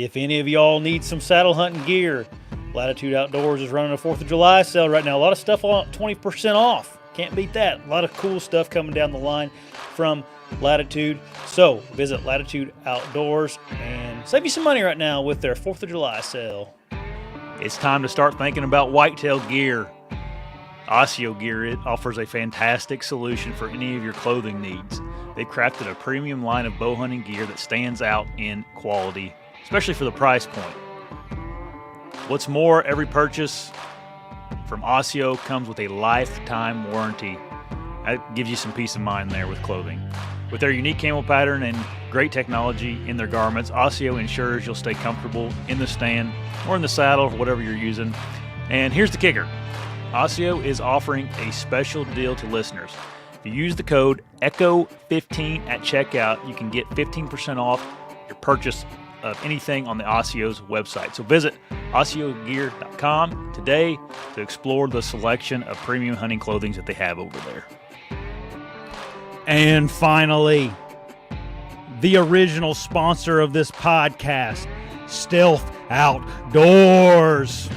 If any of y'all need some saddle hunting gear, Latitude Outdoors is running a 4th of July sale right now. A lot of stuff on 20% off. Can't beat that. A lot of cool stuff coming down the line from Latitude. So visit Latitude Outdoors and save you some money right now with their 4th of July sale. It's time to start thinking about whitetail gear. ASIO Gear, it offers a fantastic solution for any of your clothing needs. They've crafted a premium line of bow hunting gear that stands out in quality, especially for the price point. What's more, every purchase from ASIO comes with a lifetime warranty. That gives you some peace of mind there with clothing. With their unique camo pattern and great technology in their garments, ASIO ensures you'll stay comfortable in the stand or in the saddle or whatever you're using. And here's the kicker. ASIO is offering a special deal to listeners. If you use the code ECHO15 at checkout, you can get 15% off your purchase of anything on the ASIO's website. So visit ASIOgear.com today to explore the selection of premium hunting clothing that they have over there. And finally, the original sponsor of this podcast, Stealth Outdoors.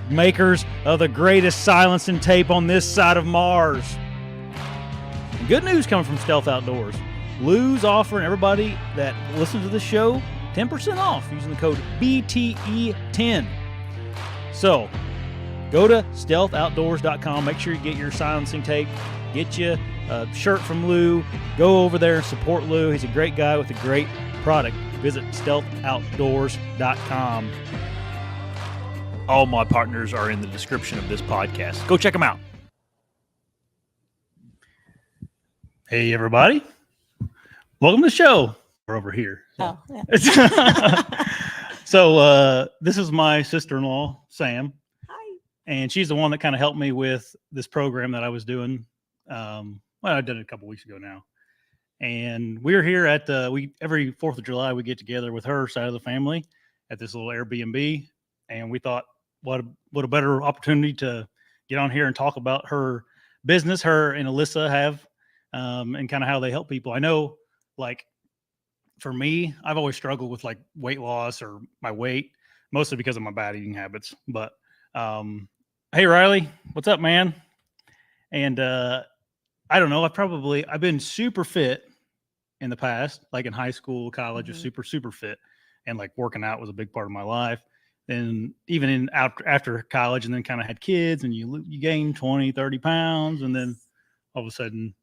Makers of the greatest silencing tape on this side of Mars. And good news coming from Stealth Outdoors. Lou's offering everybody that listens to the show 10% off using the code BTE10. So go to stealthoutdoors.com. Make sure you get your silencing tape. Get you a shirt from Lou. Go over there and support Lou. He's a great guy with a great product. Visit stealthoutdoors.com. All my partners are in the description of this podcast. Go check them out. Hey, everybody. Welcome to the show. We're over here. Oh, yeah. So this is my sister-in-law, Sam. Hi. And she's the one that kind of helped me with this program that I was doing. I did it a couple weeks ago now. And we're here at every 4th of July, we get together with her side of the family at this little Airbnb. And we thought, what a better opportunity to get on here and talk about her business, her and Alyssa have, and kind of how they help people. I know, like, for me, I've always struggled with like weight loss or my weight, mostly because of my bad eating habits. But hey, Riley, what's up, man? And I don't know, I've been super fit in the past, like in high school, college, just super fit, and like working out was a big part of my life. And even after college, and then kind of had kids, and you gain 20, 30 pounds. And then all of a sudden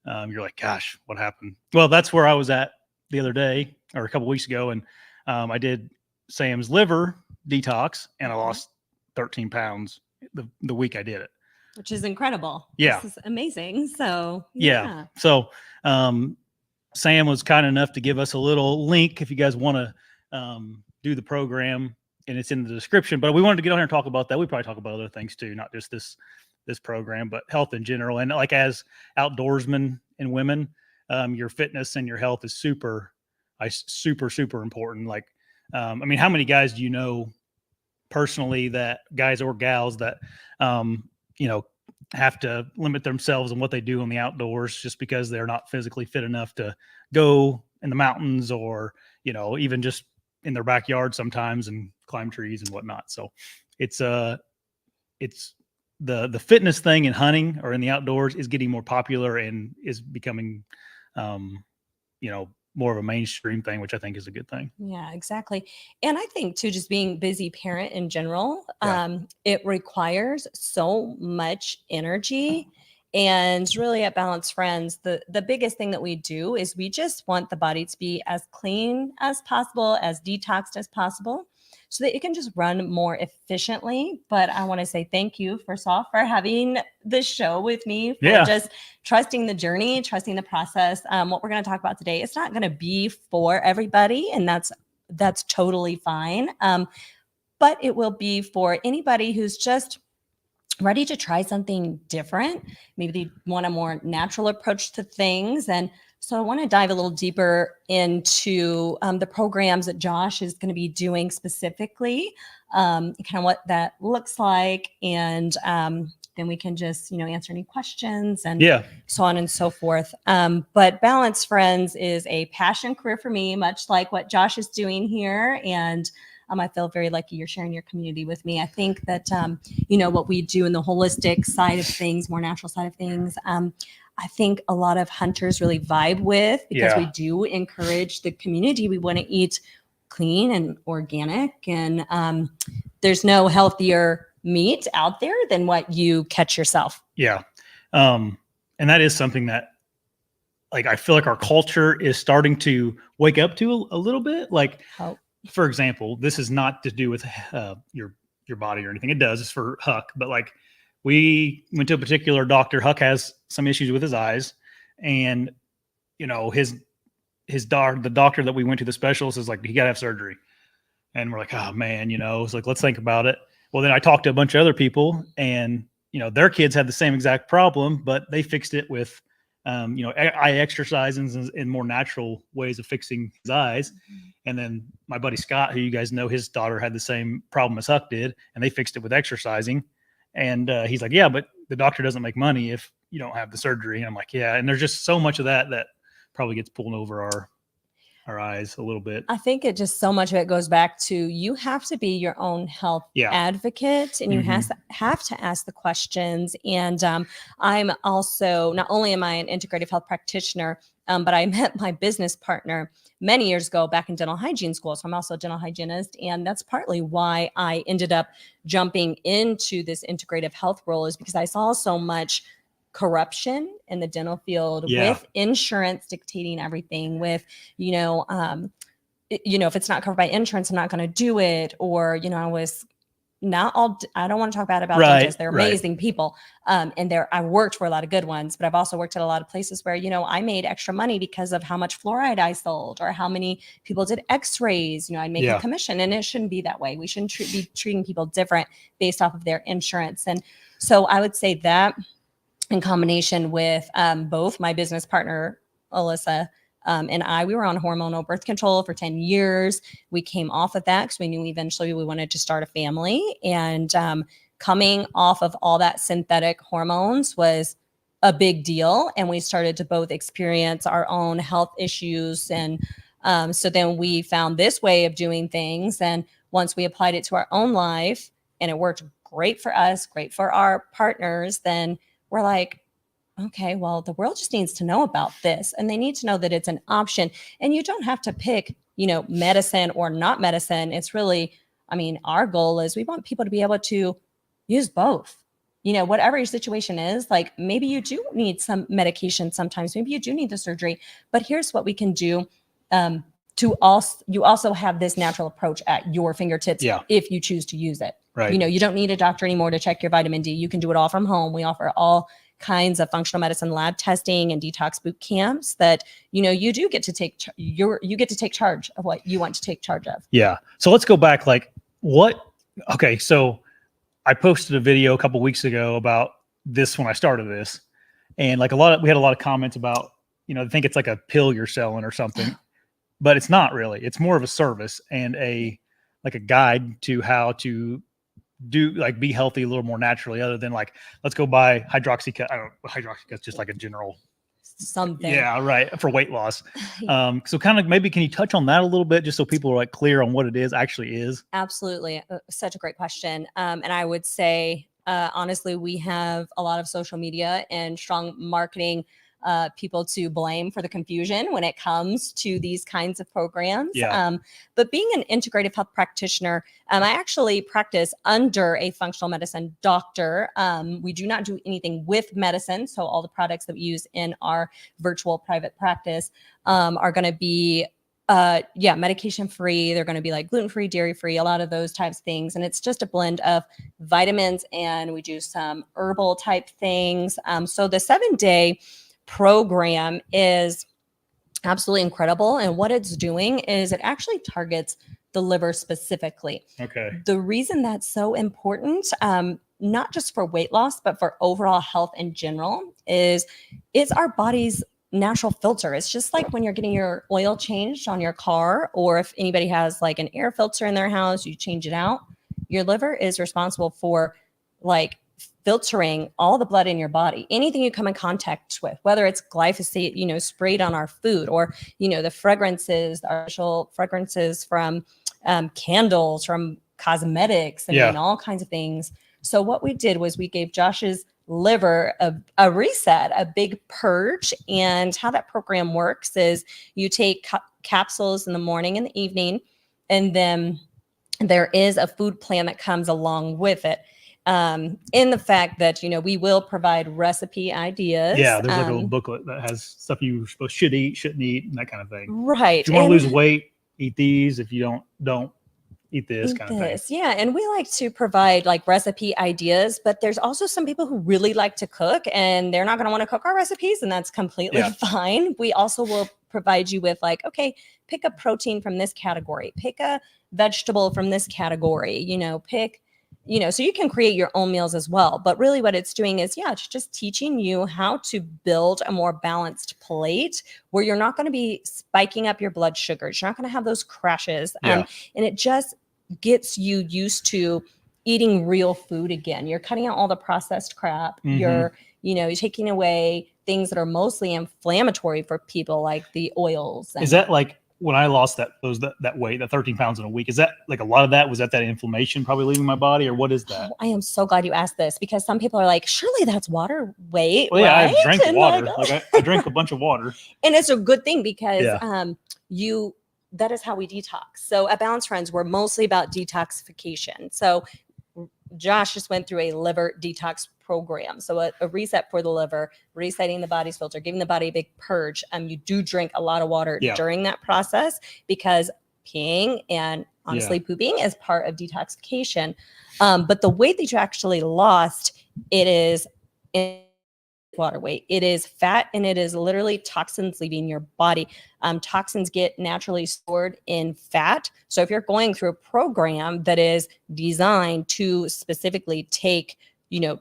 you're like, gosh, what happened? Well, that's where I was at the other day or a couple weeks ago. And I did Sam's liver detox, and I lost 13 pounds the week I did it. Which is incredible. Yeah. This is amazing. So, yeah. So Sam was kind enough to give us a little link if you guys want to do the program. And it's in the description, but we wanted to get on here and talk about that. We probably talk about other things too, not just this program, but health in general. And like as outdoorsmen and women, your fitness and your health is super important. Like, I mean, how many guys do you know personally, that guys or gals that, have to limit themselves and what they do in the outdoors just because they're not physically fit enough to go in the mountains or, even just in their backyard sometimes and climb trees and whatnot. So it's the fitness thing in hunting or in the outdoors is getting more popular and is becoming, more of a mainstream thing, which I think is a good thing. Yeah, exactly. And I think too, just being busy parent in general, Yeah. It requires so much energy. And really at Balanced Friends, the biggest thing that we do is we just want the body to be as clean as possible, as detoxed as possible, so that it can just run more efficiently. But I want to say thank you, first off, for having this show with me, for just trusting the journey, trusting the process. What we're going to talk about today, it's not going to be for everybody, and that's totally fine. But it will be for anybody who's just ready to try something different. Maybe they want a more natural approach to things. And so I want to dive a little deeper into the programs that Josh is going to be doing specifically, kind of what that looks like, and then we can just, answer any questions and Yeah. so on and so forth. But Balance Friends is a passion career for me, much like what Josh is doing here. And I feel very lucky you're sharing your community with me. I think that, what we do in the holistic side of things, more natural side of things, I think a lot of hunters really vibe with, because we do encourage the community. We want to eat clean and organic, and there's no healthier meat out there than what you catch yourself. Yeah. And that is something that, like, I feel like our culture is starting to wake up to a little bit. Like, for example, this is not to do with your body or anything. It does. It's for Huck. But like, we went to a particular doctor. Huck has some issues with his eyes, and the doctor that we went to, the specialist, is like, he got to have surgery. And we're like, oh man, it's like, let's think about it. Well, then I talked to a bunch of other people, and their kids had the same exact problem, but they fixed it with eye exercises and more natural ways of fixing his eyes. And then my buddy Scott, who you guys know, his daughter had the same problem as Huck did, and they fixed it with exercising. And he's like, yeah, but the doctor doesn't make money if you don't have the surgery. And I'm like, yeah. And there's just so much of that probably gets pulled over our eyes a little bit. I think so much of it goes back to, you have to be your own health advocate, and you have to ask the questions. And I'm also, not only am I an integrative health practitioner, but I met my business partner many years ago back in dental hygiene school. So I'm also a dental hygienist. And that's partly why I ended up jumping into this integrative health role, is because I saw so much corruption in the dental field, with insurance dictating everything, with, if it's not covered by insurance, I'm not going to do it. Or, I don't want to talk bad about dentists. They're amazing people. And I worked for a lot of good ones, but I've also worked at a lot of places where, I made extra money because of how much fluoride I sold, or how many people did x-rays. I'd make a commission, and it shouldn't be that way. We shouldn't be treating people different based off of their insurance. And so I would say that, in combination with both my business partner, Alyssa, and we were on hormonal birth control for 10 years. We came off of that because we knew eventually we wanted to start a family. And coming off of all that synthetic hormones was a big deal. And we started to both experience our own health issues. And so then we found this way of doing things. And once we applied it to our own life, and it worked great for us, great for our partners, then we're like, okay, well, the world just needs to know about this, and they need to know that it's an option. And you don't have to pick, medicine or not medicine. It's really, our goal is, we want people to be able to use both. Whatever your situation is, like, maybe you do need some medication sometimes, maybe you do need the surgery, but here's what we can do. You also have this natural approach at your fingertips if you choose to use it. Right. You don't need a doctor anymore to check your vitamin D. You can do it all from home. We offer all kinds of functional medicine lab testing and detox boot camps that, you do get to take, you get to take charge of what you want to take charge of. Yeah. So let's go back. Okay. So I posted a video a couple weeks ago about this when I started this, and like we had a lot of comments about, I think it's like a pill you're selling or something, but it's not really. It's more of a service and a guide to how to be healthy a little more naturally, other than like, let's go buy hydroxycut. I don't know, hydroxycut's just like a general something. Yeah, right. For weight loss. So kind of maybe, can you touch on that a little bit, just so people are like clear on what it actually is? Absolutely. Such a great question. And I would say, honestly, we have a lot of social media and strong marketing people to blame for the confusion when it comes to these kinds of programs. But being an integrative health practitioner, I actually practice under a functional medicine doctor. We do not do anything with medicine. So all the products that we use in our virtual private practice are going to be medication free. They're going to be like gluten free, dairy free, a lot of those types of things. And it's just a blend of vitamins, and we do some herbal type things. So the 7-day program is absolutely incredible. And what it's doing is it actually targets the liver specifically. Okay. The reason that's so important, not just for weight loss, but for overall health in general, is it's our body's natural filter. It's just like when you're getting your oil changed on your car, or if anybody has like an air filter in their house, you change it out. Your liver is responsible for like filtering all the blood in your body. Anything you come in contact with, whether it's glyphosate, sprayed on our food, or, the fragrances, the artificial fragrances from candles, from cosmetics, all kinds of things. So what we did was we gave Josh's liver a reset, a big purge. And how that program works is you take capsules in the morning and the evening, and then there is a food plan that comes along with it. In the fact that, we will provide recipe ideas. Yeah, there's like a little booklet that has stuff you should eat, shouldn't eat, and that kind of thing. Right. If you want to lose weight, eat these. If you don't eat this kind of thing. Yeah. And we like to provide like recipe ideas, but there's also some people who really like to cook and they're not going to want to cook our recipes, and that's completely fine. We also will provide you with like, okay, pick a protein from this category, pick a vegetable from this category, pick, so you can create your own meals as well. But really what it's doing is, it's just teaching you how to build a more balanced plate where you're not going to be spiking up your blood sugars. You're not going to have those crashes. And it just gets you used to eating real food again. You're cutting out all the processed crap. You're taking away things that are mostly inflammatory for people, like the oils. Is that like when I lost that weight, that 13 pounds in a week, is that like a lot of that? Was that inflammation probably leaving my body, or what is that? Oh, I am so glad you asked this, because some people are like, surely that's water weight. Well, yeah, right? I drank water. I drank a bunch of water. And it's a good thing, because that is how we detox. So at Balanced Friends, we're mostly about detoxification. So Josh just went through a liver detox program. So a reset for the liver, resetting the body's filter, giving the body a big purge. You do drink a lot of water during that process, because peeing and honestly pooping is part of detoxification. But the weight that you actually lost, it is water weight. It is fat, and it is literally toxins leaving your body. Toxins get naturally stored in fat. So if you're going through a program that is designed to specifically take,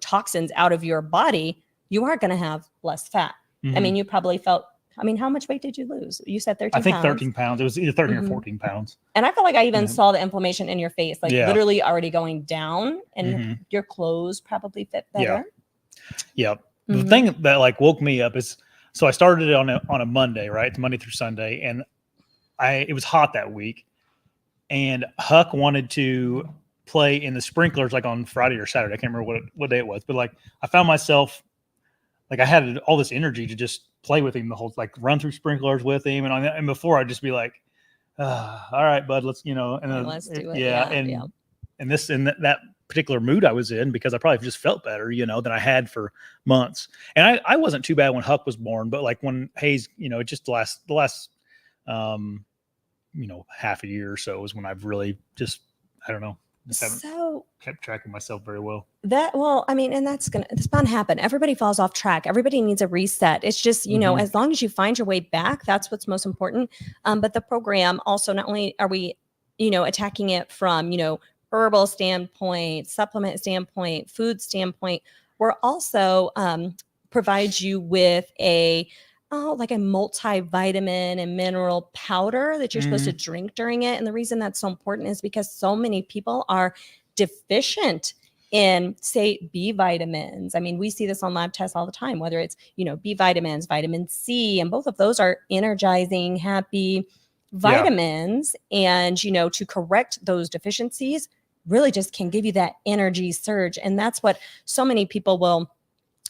toxins out of your body, you are going to have less fat. I mean, you probably felt, how much weight did you lose? You said 13 pounds. I think 13 pounds. It was either 13 or 14 pounds. And I feel like I even saw the inflammation in your face, like literally already going down, and your clothes probably fit better. Yeah. The thing that like woke me up is, so I started it on a Monday, right? It's Monday through Sunday. And it was hot that week, and Huck wanted to play in the sprinklers like on Friday or Saturday. I can't remember what day it was, but like I found myself, like I had all this energy to just play with him the whole, like run through sprinklers with him. And before I'd just be like, all right, bud, let's, and let's do it. And that particular mood I was in, because I probably just felt better, than I had for months. And I wasn't too bad when Huck was born, but like when Hayes, just the last half a year or so was when I've really just, I don't know, just haven't kept track of myself very well. And it's bound to happen. Everybody falls off track. Everybody needs a reset. It's just, as long as you find your way back, that's what's most important. But the program also, not only are we, attacking it from, herbal standpoint, supplement standpoint, food standpoint, we're also provide you with like a multivitamin and mineral powder that you're supposed to drink during it. And the reason that's so important is because so many people are deficient in, say, B vitamins. I mean, we see this on lab tests all the time, whether it's, B vitamins, vitamin C, and both of those are energizing, happy vitamins. And, to correct those deficiencies really just can give you that energy surge. And that's what so many people will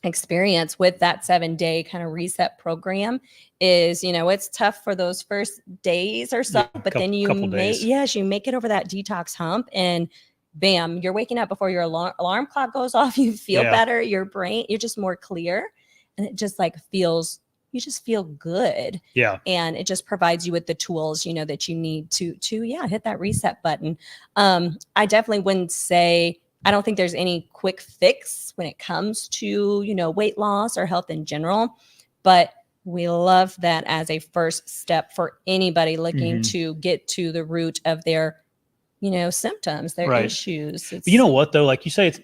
experience with that 7-day kind of reset program is, it's tough for those first days or so, but then you make it over that detox hump, and bam, you're waking up before your alarm clock goes off. You feel better, your brain, you're just more clear, and it just like you just feel good. Yeah. And it just provides you with the tools, that you need to hit that reset button. I definitely wouldn't say, I don't think there's any quick fix when it comes to, weight loss or health in general, but we love that as a first step for anybody looking to get to the root of their, symptoms, their issues. But you know what though? Like you say, it's,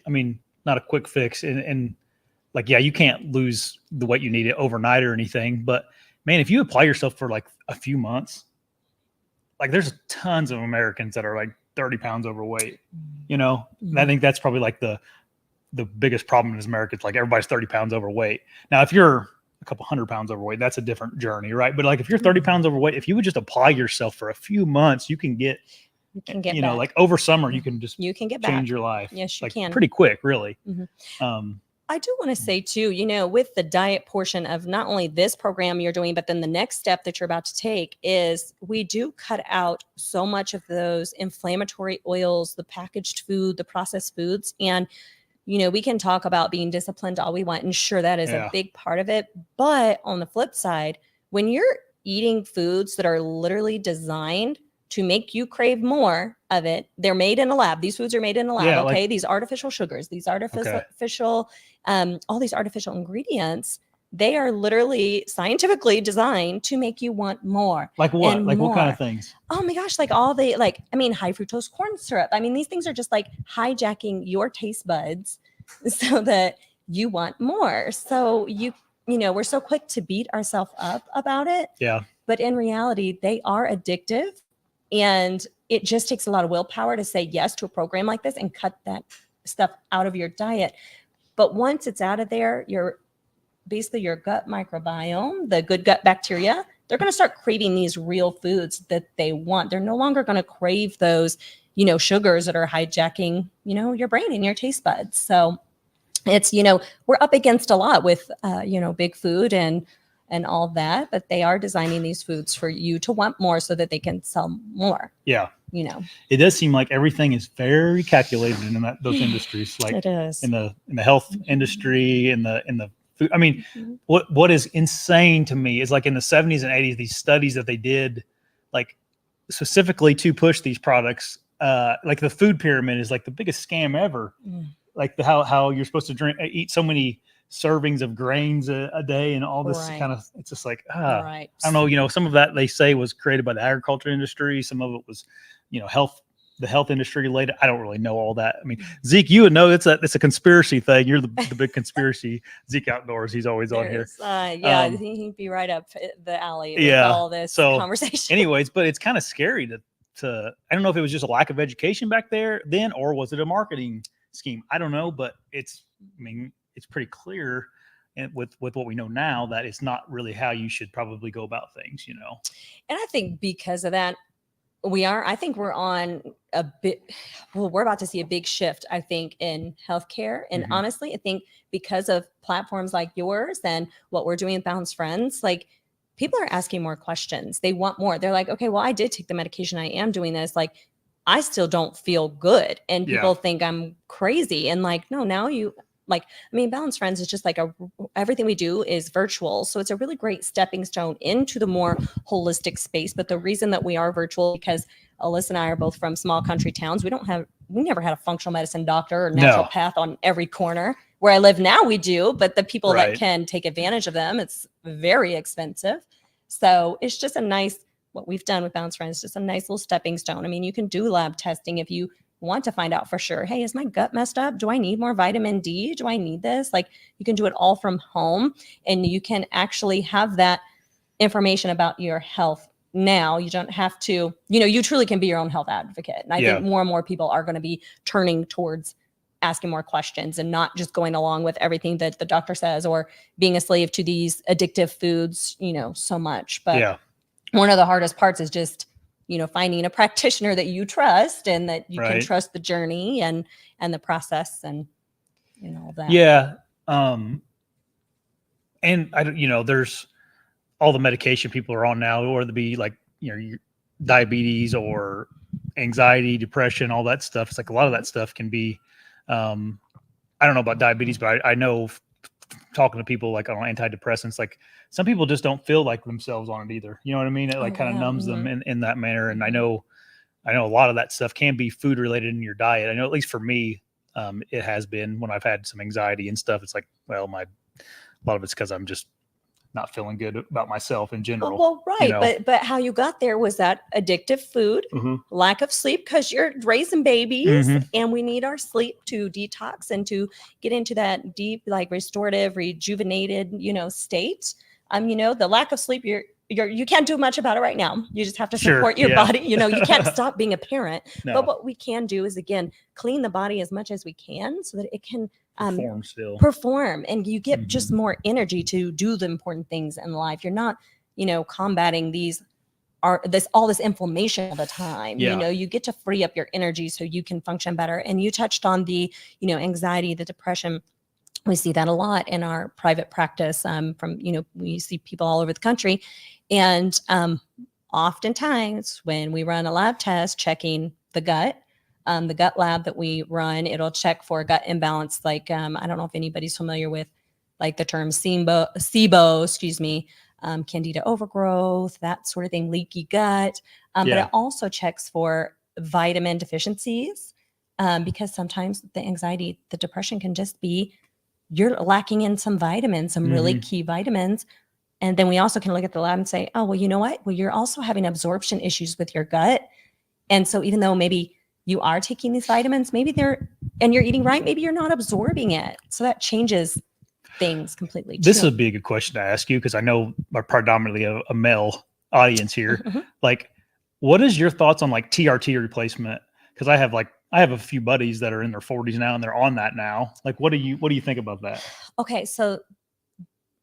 not a quick fix, and like, you can't lose the weight you need overnight or anything, but man, if you apply yourself for like a few months, like there's tons of Americans that are like 30 pounds overweight, I think that's probably like the the biggest problem in America. It's like everybody's 30 pounds overweight. Now, if you're a couple 100 pounds overweight, that's a different journey, right? But like if you're 30 pounds overweight, if you would just apply yourself for a few months, you can get back. like over summer, you can just get change back. your life. Yes, you like can. Pretty quick, really. I do want to say too, with the diet portion of not only this program you're doing, but then the next step that you're about to take is we do cut out so much of those inflammatory oils, the packaged food, the processed foods. And, we can talk about being disciplined all we want. And sure, that is a big part of it. But on the flip side, when you're eating foods that are literally designed to make you crave more of it, they're made in a lab. These foods are made in a lab. Okay. These artificial sugars, these artificial, all these artificial ingredients, they are literally scientifically designed to make you want more. Like what? Like more. What kind of things? Oh my gosh. Like all the, high fructose corn syrup. These things are just like hijacking your taste buds so that you want more. So we're so quick to beat ourselves up about it. Yeah. But in reality, they are addictive. And it just takes a lot of willpower to say yes to a program like this and cut that stuff out of your diet. But once it's out of there, your gut microbiome, the good gut bacteria, they're going to start craving these real foods that they want. They're no longer going to crave those, sugars that are hijacking, your brain and your taste buds. So it's, we're up against a lot with, big food and all that, but they are designing these foods for you to want more so that they can sell more. Yeah. It does seem like everything is very calculated in those industries. Like it is in the health industry, in the food. What is insane to me is like in the 70s and 80s, these studies that they did, like specifically to push these products, like the food pyramid is like the biggest scam ever. Like how you're supposed to eat so many servings of grains a day and all this kind of, it's just like, I don't know, some of that they say was created by the agriculture industry. Some of it was, the health industry related. I don't really know all that. Zeke, you would know it's a conspiracy thing. You're the big conspiracy. Zeke Outdoors. He's always on here. He'd be right up the alley with all this conversation. Anyways, but it's kind of scary to, I don't know if it was just a lack of education back there then, or was it a marketing scheme? I don't know, but it's pretty clear and with what we know now that it's not really how you should probably go about things, And I think because of that, we're on a bit, we're about to see a big shift, I think, in healthcare. And honestly, I think because of platforms like yours and what we're doing with Balanced Friends, like people are asking more questions. They want more. They're like, okay, well, I did take the medication. I am doing this. Like, I still don't feel good. And people think I'm crazy. And like, no, now Balanced Friends is just like everything we do is virtual. So it's a really great stepping stone into the more holistic space. But the reason that we are virtual, because Alyssa and I are both from small country towns. We never had a functional medicine doctor or naturopath on every corner. Where I live now, we do, but the people that can take advantage of them, it's very expensive. So it's just what we've done with Balanced Friends, just a nice little stepping stone. You can do lab testing if you want to find out for sure. Hey, is my gut messed up? Do I need more vitamin D? Do I need this? Like, you can do it all from home, and you can actually have that information about your health now. You don't have to, you truly can be your own health advocate. And I think more and more people are going to be turning towards asking more questions and not just going along with everything that the doctor says or being a slave to these addictive foods, so much. But one of the hardest parts is just finding a practitioner that you trust and that you can trust the journey and the process and all that. Yeah. And I don't, there's all the medication people are on now, or to be like, your diabetes or anxiety, depression, all that stuff. It's like a lot of that stuff can be, I don't know about diabetes, but I know talking to people like on antidepressants, like some people just don't feel like themselves on it either. You know what I mean? It like kind of numbs them in that manner. And I know a lot of that stuff can be food related in your diet. I know at least for me, it has been when I've had some anxiety and stuff. It's like, well, a lot of it's because I'm just not feeling good about myself in general. Well, right. But how you got there was that addictive food, lack of sleep, because you're raising babies and we need our sleep to detox and to get into that deep, like restorative, rejuvenated, state. The lack of sleep, you can't do much about it right now. You just have to support your body. You can't stop being a parent. No. But what we can do is, again, clean the body as much as we can so that it can perform still. perform, and you get just more energy to do the important things in life. You're not, combating all this inflammation all the time. Yeah. You get to free up your energy so you can function better. And you touched on the, anxiety, the depression. We see that a lot in our private practice. We see people all over the country, and oftentimes when we run a lab test checking the gut lab that we run, it'll check for gut imbalance. Like, I don't know if anybody's familiar with like the term SIBO, excuse me, candida overgrowth, that sort of thing, leaky gut. But it also checks for vitamin deficiencies, because sometimes the anxiety, the depression can just be you're lacking in some vitamins, some really key vitamins. And then we also can look at the lab and say, oh, well, you know what? Well, you're also having absorption issues with your gut. And so even though maybe you are taking these vitamins, and you're eating right, maybe you're not absorbing it. So that changes things completely. This would be a good question to ask you, because I know we're predominantly a male audience here. Like, what is your thoughts on like TRT replacement? Because I have a few buddies that are in their 40s now and they're on that now. Like, what do you think about that? Okay, so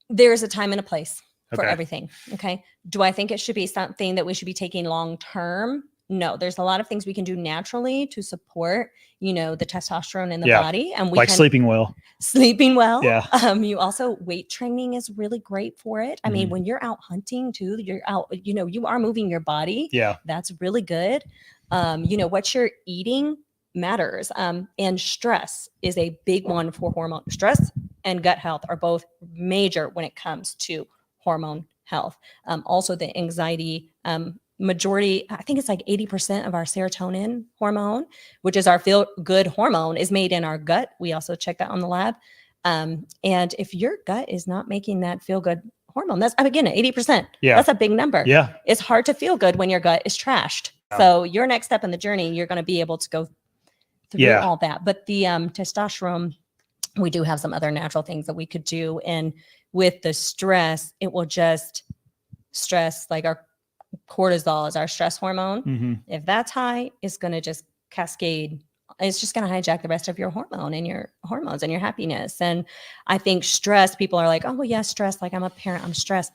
there's a time and a place for everything. Okay. Do I think it should be something that we should be taking long term? No, there's a lot of things we can do naturally to support, the testosterone in the body, and we like can sleeping well. Yeah. You also, weight training is really great for it. I mean, when you're out hunting too, you're out, you are moving your body. Yeah. That's really good. What you're eating matters. And stress is a big one for hormone. Stress and gut health are both major when it comes to hormone health. Also the anxiety, majority, I think it's like 80% of our serotonin hormone, which is our feel good hormone, is made in our gut. We also check that on the lab. And if your gut is not making that feel good hormone, that's, again, 80%. Yeah. That's a big number. Yeah. It's hard to feel good when your gut is trashed. So your next step in the journey, you're going to be able to go through all that. But the testosterone, we do have some other natural things that we could do. And with the stress, it will just stress, like our cortisol is our stress hormone. If that's high, it's going to just cascade. It's just going to hijack the rest of your hormone and your hormones and your happiness. And I think stress, people are like, oh, well, yeah, stress. Like, I'm a parent, I'm stressed.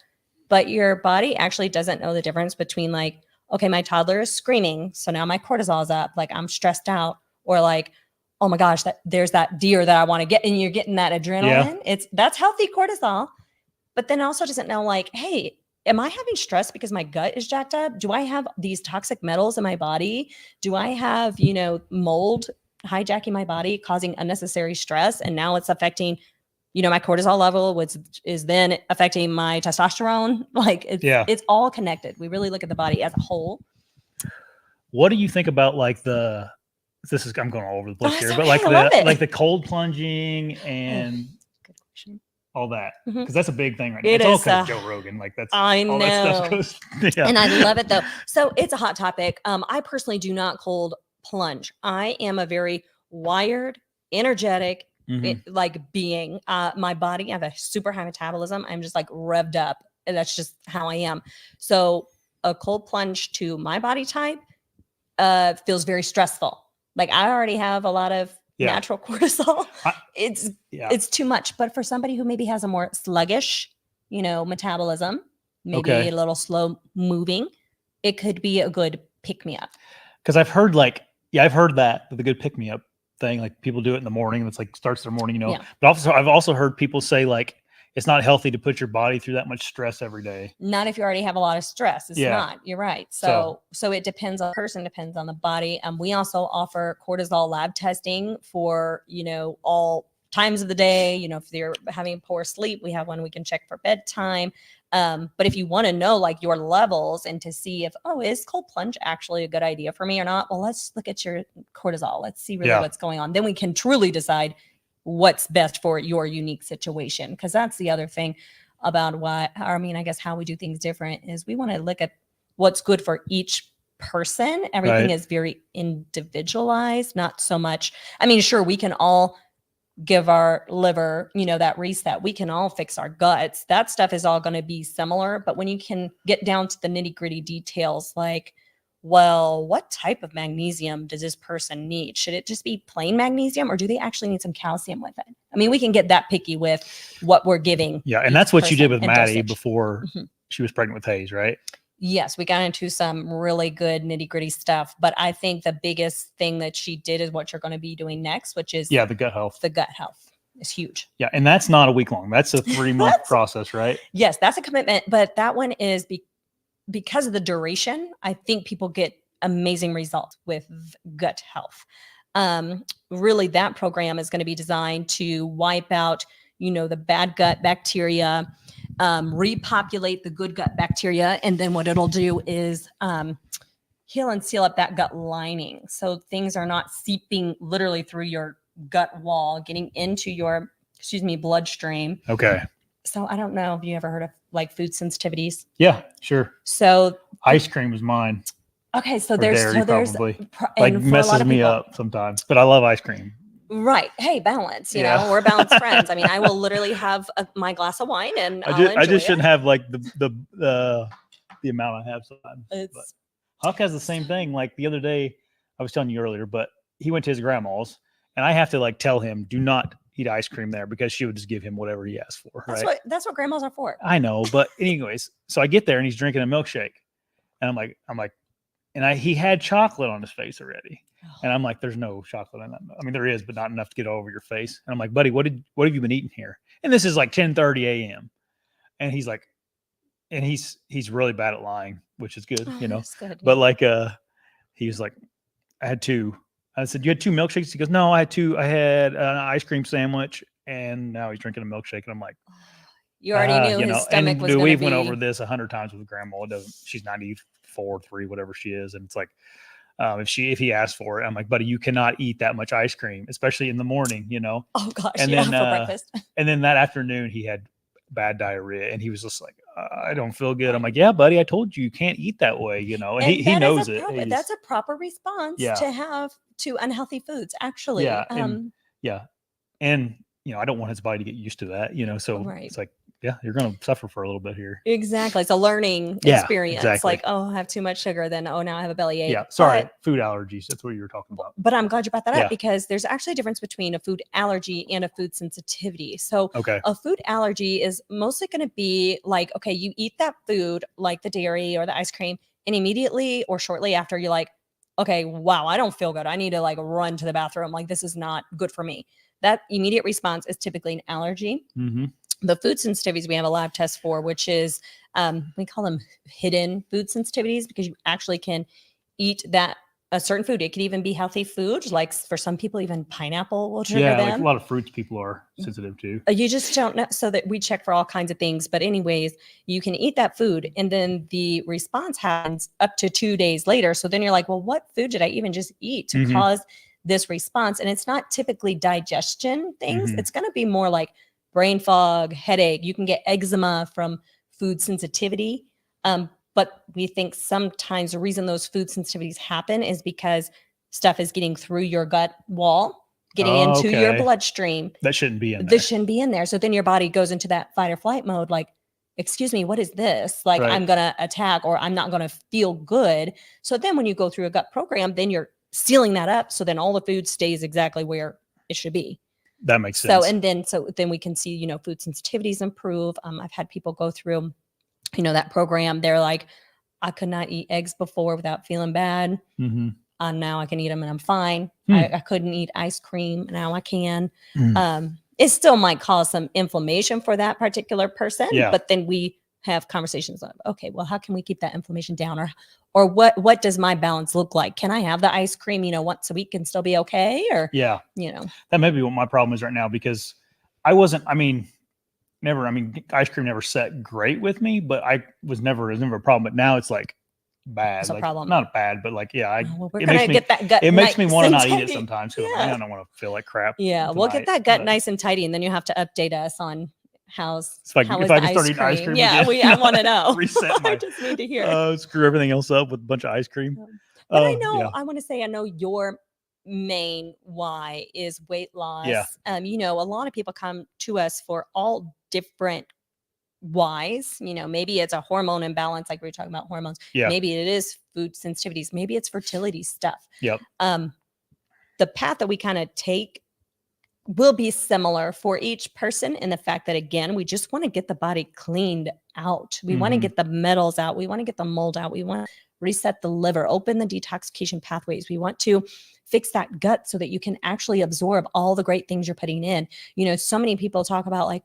But your body actually doesn't know the difference between like, okay, my toddler is screaming, so now my cortisol is up, like I'm stressed out, or like, oh my gosh, there's that deer that I want to get, and you're getting that adrenaline. That's healthy cortisol. But then also doesn't know like, hey, am I having stress because my gut is jacked up? Do I have these toxic metals in my body? Do I have, mold hijacking my body, causing unnecessary stress? And now it's affecting, my cortisol level, which is then affecting my testosterone. Like it's all connected. We really look at the body as a whole. What do you think about like I'm going all over the place here, but like the cold plunging and good question. All that, because that's a big thing right now. It's all because of Joe Rogan. Like I know. All that stuff goes. And I love it though. So it's a hot topic. I personally do not cold plunge. I am a very wired, energetic, being. My body, I have a super high metabolism. I'm just like revved up, and that's just how I am. So a cold plunge to my body type feels very stressful. Like I already have a lot of natural cortisol. It's too much. But for somebody who maybe has a more sluggish, metabolism, maybe a little slow moving, it could be a good pick me up. Because I've heard that the good pick me up thing, like people do it in the morning. It's like starts their morning, But also I've also heard people say like it's not healthy to put your body through that much stress every day. Not if you already have a lot of stress. It's not. You're right. So it depends on the person, depends on the body. We also offer cortisol lab testing for, all times of the day. If you're having poor sleep, we have one we can check for bedtime. But if you want to know like your levels and to see if, is cold plunge actually a good idea for me or not? Well, let's look at your cortisol. Let's see really what's going on. Then we can truly decide what's best for your unique situation. Because that's the other thing about I guess how we do things different is we want to look at what's good for each person. Everything is very individualized, not so much. Sure, we can all give our liver, that reset. We can all fix our guts. That stuff is all going to be similar. But when you can get down to the nitty gritty details, like well, what type of magnesium does this person need? Should it just be plain magnesium, or do they actually need some calcium with it? I mean, we can get that picky with what we're giving. Yeah. And that's what you did with and Maddie dosage. before Mhm. she was pregnant with Hayes, right? Yes, we got into some really good nitty gritty stuff, but I think the biggest thing that she did is what you're going to be doing next, which is Yeah. The gut health. the gut health is huge. Yeah. And that's not a week long. That's a 3-month process, right? Yes, that's a commitment, but that one is because of the duration. I think people get amazing results with gut health. Really, that program is going to be designed to wipe out, the bad gut bacteria, repopulate the good gut bacteria, and then what it'll do is heal and seal up that gut lining, so things are not seeping literally through your gut wall, getting into your bloodstream. Okay. So I don't know if you ever heard of like food sensitivities. Yeah, sure. So Ice cream was mine. okay, so Or there's dairy, probably. Like and for a lot messes of me people, up sometimes, but I love ice cream. right? Hey, balance. Yeah. We're balanced friends. I mean, I will literally have my glass of wine, and I I'll enjoy just it. shouldn't have like the amount I have sometimes. But It's Huck has the same thing. Like the other day, I was telling you earlier, but he went to his grandma's, and I have to like tell him, do not eat ice cream there, because she would just give him whatever he asked for. Right? that's what grandmas are for. I know, but anyways, so I get there and he's drinking a milkshake, and I'm like, and he had chocolate on his face already, and I'm like, there's no chocolate in that. I mean, there is, but not enough to get over your face. And I'm like, buddy, what have you been eating here? And this is like 10:30 a.m. And he's like, and he's really bad at lying, which is good, That's good. But like, he was like, I had 2. I said, you had 2 milkshakes? He goes, no, I had 2. I had an ice cream sandwich, and now he's drinking a milkshake. And I'm like, you already knew his stomach and was going to we've be. went over this 100 times with grandma. She's 94, 3, whatever she is. And it's like, if he asks for it, I'm like, buddy, you cannot eat that much ice cream, especially in the morning, Oh gosh, and yeah, then, for breakfast. And then that afternoon he had bad diarrhea, and he was just like, I don't feel good. I'm like, yeah, buddy, I told you can't eat that way, and he knows it. That's a proper response to have to unhealthy foods, actually. Yeah. And I don't want his body to get used to that, so Right. it's like, yeah, you're going to suffer for a little bit here. Exactly. It's a learning Yeah, experience. exactly. Like, oh, I have too much sugar. Then, oh, now I have a bellyache. Yeah. Sorry. Food allergies. That's what you were talking about. But I'm glad you brought that Yeah. up, because there's actually a difference between a food allergy and a food sensitivity. So Okay. a food allergy is mostly going to be like, okay, you eat that food, like the dairy or the ice cream, and immediately or shortly after, you're like, okay, wow, I don't feel good. I need to like run to the bathroom. Like, this is not good for me. That immediate response is typically an allergy. Mm-hmm. The food sensitivities we have a lab test for, which is we call them hidden food sensitivities, because you actually can eat a certain food. It could even be healthy food. Like for some people, even pineapple will trigger them. Like a lot of fruits people are sensitive to. You just don't know. So that we check for all kinds of things. But anyways, you can eat that food, and then the response happens up to 2 days later. So then you're like, well, what food did I even just eat to Mhm. cause this response? And it's not typically digestion things. Mhm. It's going to be more like brain fog, headache. You can get eczema from food sensitivity. But we think sometimes the reason those food sensitivities happen is because stuff is getting through your gut wall, getting into your Okay. bloodstream. That shouldn't be in there. This shouldn't be in there. So then your body goes into that fight or flight mode, like, excuse me, what is this? Like, Right. I'm going to attack, or I'm not going to feel good. So then when you go through a gut program, then you're sealing that up. So then all the food stays exactly where it should be. That makes sense. So then we can see, food sensitivities improve. I've had people go through, that program. They're like, I could not eat eggs before without feeling bad. Mhm. Now I can eat them and I'm fine. Hmm. I couldn't eat ice cream. Now I can. Mm. It still might cause some inflammation for that particular person, Yeah. but then we have conversations of, okay, well, how can we keep that inflammation down? Or what does my balance look like? Can I have the ice cream, once a week and still be okay? Or, Yeah. That may be what my problem is right now, because ice cream never set great with me, but it was never a problem. But now it's like bad. It's a like, problem. Not bad, but like, yeah, well, we're it gonna makes me, get that gut. it makes me nice want to and not eat it tidy. sometimes, because Yeah. I don't want to feel like crap. Yeah, we'll get tonight, that gut but nice and tidy, and then you have to update us on how if is I can the start eating ice cream Yeah, again, I want to know. reset I my, just need to hear. screw everything else up with a bunch of ice cream. But Yeah. I want to say, I know your main why is weight loss. Yeah. A lot of people come to us for all different wise. Maybe it's a hormone imbalance, like we were talking about hormones. Yeah. Maybe it is food sensitivities. Maybe it's fertility stuff. Yep. The path that we kind of take will be similar for each person in the fact that, again, we just want to get the body cleaned out. We want to get the metals out. We want to get the mold out. We want to reset the liver, open the detoxification pathways. We want to fix that gut so that you can actually absorb all the great things you're putting in. So many people talk about like,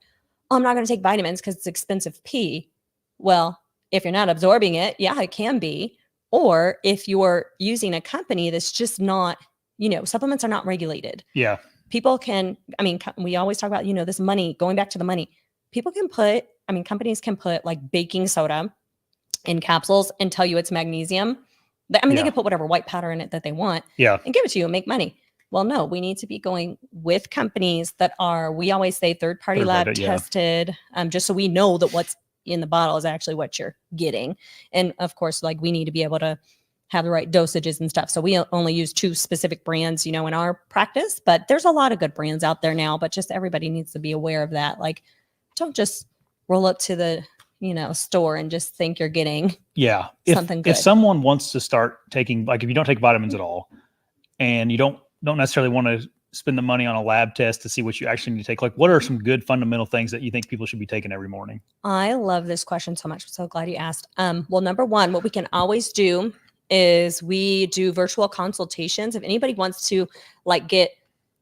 oh, I'm not going to take vitamins because it's expensive pee. Well, if you're not absorbing it, yeah, it can be. Or if you're using a company that's just not, supplements are not regulated. Yeah. People can, we always talk about, this money, going back to the money. Companies can put like baking soda in capsules and tell you it's magnesium. They can put whatever white powder in it that they want and give it to you and make money. Well, no, we need to be going with companies that are, we always say third-party lab tested, just so we know that what's in the bottle is actually what you're getting. And of course, like we need to be able to have the right dosages and stuff. So we only use 2 specific brands, in our practice, but there's a lot of good brands out there now, but just everybody needs to be aware of that. Like, don't just roll up to the, store and just think you're getting something good. If someone wants to start taking, like if you don't take vitamins at all and you don't necessarily want to spend the money on a lab test to see what you actually need to take, like what are some good fundamental things that you think people should be taking every morning? I love this question so much. I'm so glad you asked. Well, number one, what we can always do is we do virtual consultations. If anybody wants to like get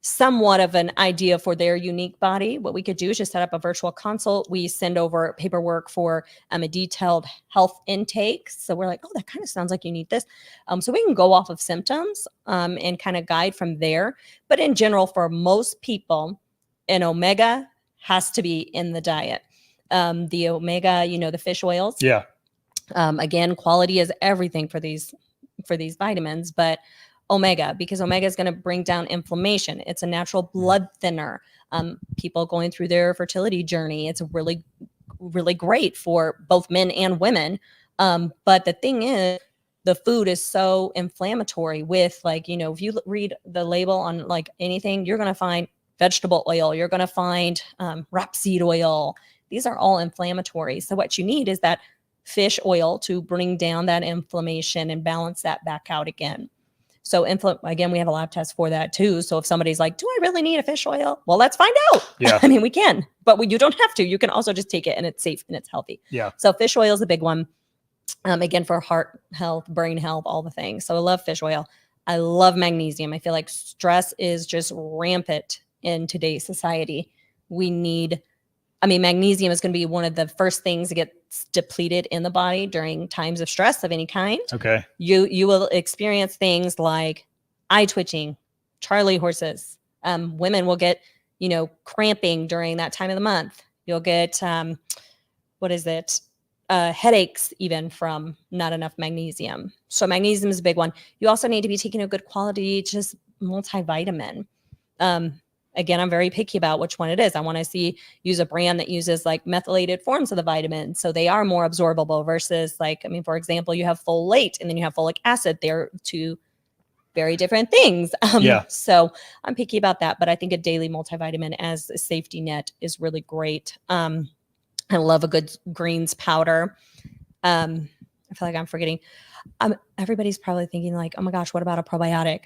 somewhat of an idea for their unique body, what we could do is just set up a virtual consult. We send over paperwork for a detailed health intake. So we're like, oh, that kind of sounds like you need this. So we can go off of symptoms and kind of guide from there. But in general, for most people, an omega has to be in the diet. The omega, the fish oils. Yeah. Again, quality is everything for these vitamins, but because omega is going to bring down inflammation. It's a natural blood thinner. People going through their fertility journey, it's really, really great for both men and women. But the thing is, the food is so inflammatory with like, if you read the label on like anything, you're going to find vegetable oil, you're going to find rapeseed oil. These are all inflammatory. So what you need is that fish oil to bring down that inflammation and balance that back out again. So again, we have a lab test for that too. So if somebody's like, do I really need a fish oil? Well, let's find out. Yeah. We can, but you don't have to. You can also just take it and it's safe and it's healthy. Yeah. So fish oil is a big one. Again, for heart health, brain health, all the things. So I love fish oil. I love magnesium. I feel like stress is just rampant in today's society. Magnesium is going to be one of the first things that gets depleted in the body during times of stress of any kind. Okay. You will experience things like eye twitching, Charlie horses. Women will get, cramping during that time of the month. You'll get, headaches even from not enough magnesium. So magnesium is a big one. You also need to be taking a good quality, just multivitamin. Again, I'm very picky about which one it is. I want to use a brand that uses like methylated forms of the vitamin. So they are more absorbable versus for example, you have folate and then you have folic acid. They're 2 very different things. So I'm picky about that, but I think a daily multivitamin as a safety net is really great. I love a good greens powder. I feel like I'm forgetting. Everybody's probably thinking like, oh my gosh, what about a probiotic?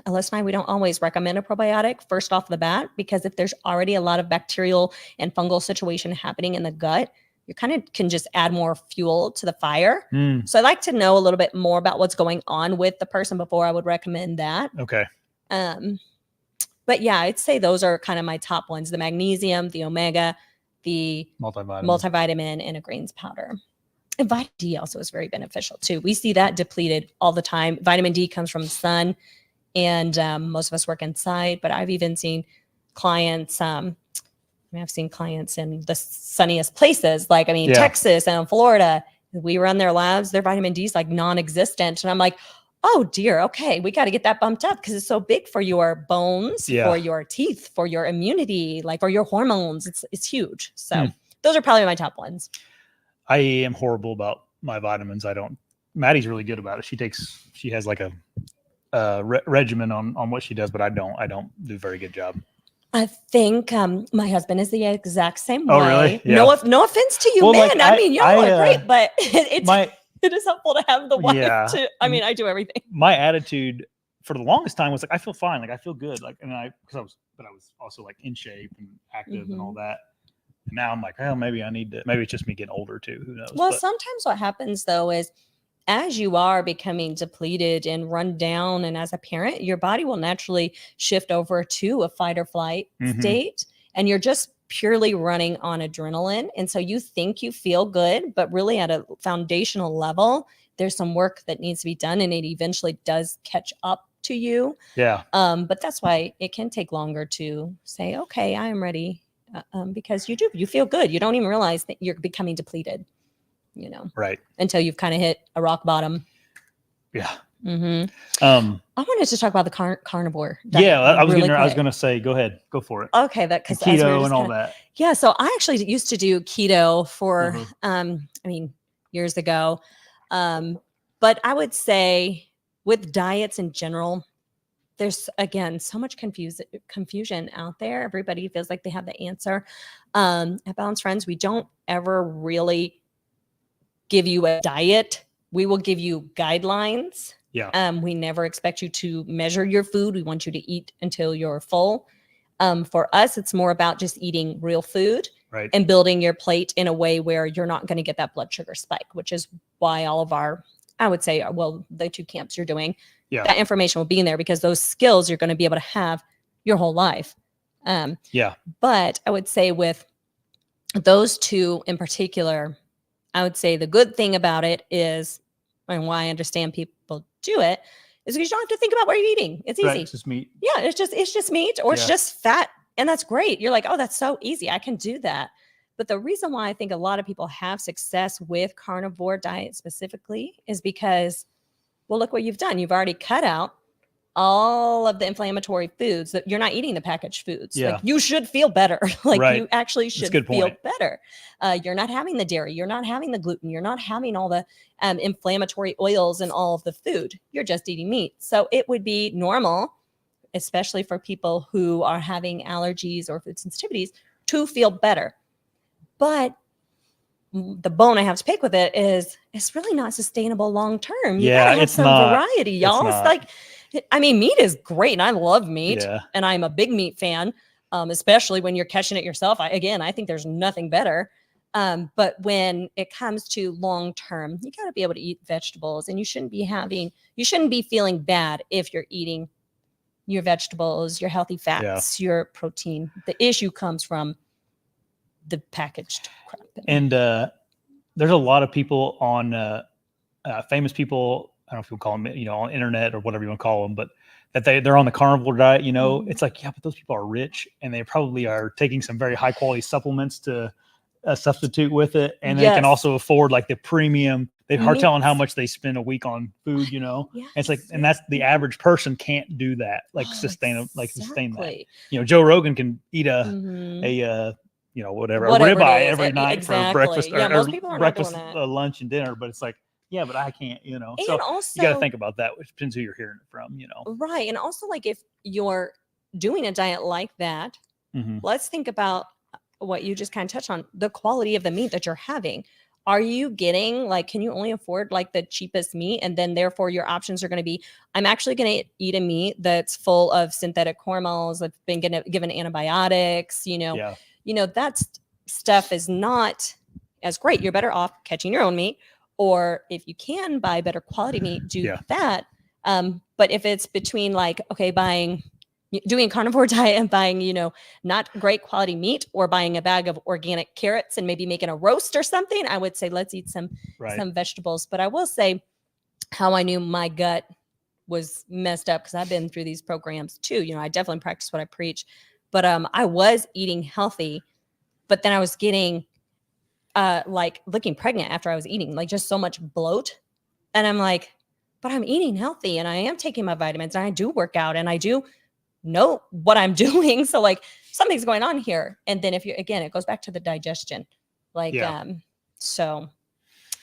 Alyssa and I, we don't always recommend a probiotic first off the bat, because if there's already a lot of bacterial and fungal situation happening in the gut, you kind of can just add more fuel to the fire. So I like to know a little bit more about what's going on with the person before I would recommend that. Okay. But yeah, I'd say those are kind of my top ones: the magnesium, the omega, the multivitamin, and a greens powder. And vitamin D also is very beneficial too. We see that depleted all the time. Vitamin D comes from the sun. And most of us work inside, but I've even seen clients, I've seen clients in the sunniest places, Texas and Florida. We run their labs, their vitamin D is like non-existent. And I'm like, oh dear, okay, we got to get that bumped up because it's so big for your bones, for your teeth, for your immunity, like for your hormones. It's huge. So those are probably my top ones. I am horrible about my vitamins. Maddie's really good about it. She has like a regimen on what she does, but I don't do a very good job. I think my husband is the exact same Oh, really? way. Yeah. No offense to you, Well, man. like I mean, y'all are great, but my it is helpful to have the wife yeah, to. I mean, I do everything. my attitude for the longest time was like, I feel fine, like I feel good, like, and I was also like in shape and active and all that. And now I'm like, oh, maybe it's just me getting older too. Who knows? Well, But sometimes what happens though is as you are becoming depleted and run down, and as a parent, your body will naturally shift over to a fight or flight state, and you're just purely running on adrenaline. And so you think you feel good, but really at a foundational level, there's some work that needs to be done, and it eventually does catch up to you. yeah, But that's why it can take longer to say, okay, I am ready. Because you feel good. You don't even realize that you're becoming depleted, right, until you've kind of hit a rock bottom. yeah. I wanted to talk about the carnivore diet. Yeah, I was really I was quick. gonna say, go ahead, go for it. Okay, that because Keto and all that. Yeah, so I actually used to do keto for years ago. But I would say with diets in general, there's again so much confusion out there. Everybody feels like they have the answer. At Balanced Friends, we don't ever really give you a diet. We will give you guidelines. Yeah. We never expect you to measure your food. We want you to eat until you're full. For us, it's more about just eating real food, right, and building your plate in a way where you're not going to get that blood sugar spike, which is why all of our, I would say, well, the 2 camps you're doing, that information will be in there, because those skills you're going to be able to have your whole life. But I would say with those 2 in particular, I would say the good thing about it is, and why I understand people do it, is because you don't have to think about what you're eating. It's easy. Right, it's just meat. Yeah, it's just meat, or it's just fat, and that's great. You're like, oh, that's so easy. I can do that. But the reason why I think a lot of people have success with carnivore diet specifically is because, well, look what you've done. You've already cut out all of the inflammatory foods. That you're not eating the packaged foods. Yeah. Like, you should feel better. Like, right. You actually should feel better. You're not having the dairy. You're not having the gluten. You're not having all the inflammatory oils in all of the food. You're just eating meat. So it would be normal, especially for people who are having allergies or food sensitivities, to feel better. But the bone I have to pick with it is it's really not sustainable long term. You gotta have some variety, y'all. It's like, I mean, meat is great, and I love meat, and I'm a big meat fan, especially when you're catching it yourself. I think there's nothing better. But when it comes to long term, you got to be able to eat vegetables, and you shouldn't be feeling bad if you're eating your vegetables, your healthy fats, your protein. The issue comes from the packaged crap. And there's a lot of people on famous people, I don't know if you'll call them, on internet or whatever you want to call them, but that they're on the carnivore diet, it's like, yeah, but those people are rich, and they probably are taking some very high quality supplements to substitute with it. And they can also afford like the premium. They are telling how much they spend a week on food, And it's like, and that's the average person can't do that, like sustain that. Joe Rogan can eat a ribeye every night for breakfast, or breakfast, lunch, and dinner. But it's like, yeah, but I can't, And so also, you got to think about that, which depends who you're hearing it from, Right. And also, like, if you're doing a diet like that, let's think about what you just kind of touched on, the quality of the meat that you're having. Are you getting, like, can you only afford like the cheapest meat? And then therefore your options are going to be, I'm actually going to eat a meat that's full of synthetic hormones, that's been given antibiotics, that stuff is not as great. You're better off catching your own meat, or if you can buy better quality meat, do that. But if it's between like, okay, doing a carnivore diet and buying, not great quality meat, or buying a bag of organic carrots and maybe making a roast or something, I would say let's eat some vegetables. But I will say how I knew my gut was messed up, because I've been through these programs too. I definitely practice what I preach, but I was eating healthy, but then I was getting like looking pregnant after I was eating, like just so much bloat. And I'm like, but I'm eating healthy, and I am taking my vitamins, and I do work out, and I do know what I'm doing. So like something's going on here. And then it goes back to the digestion. Like, so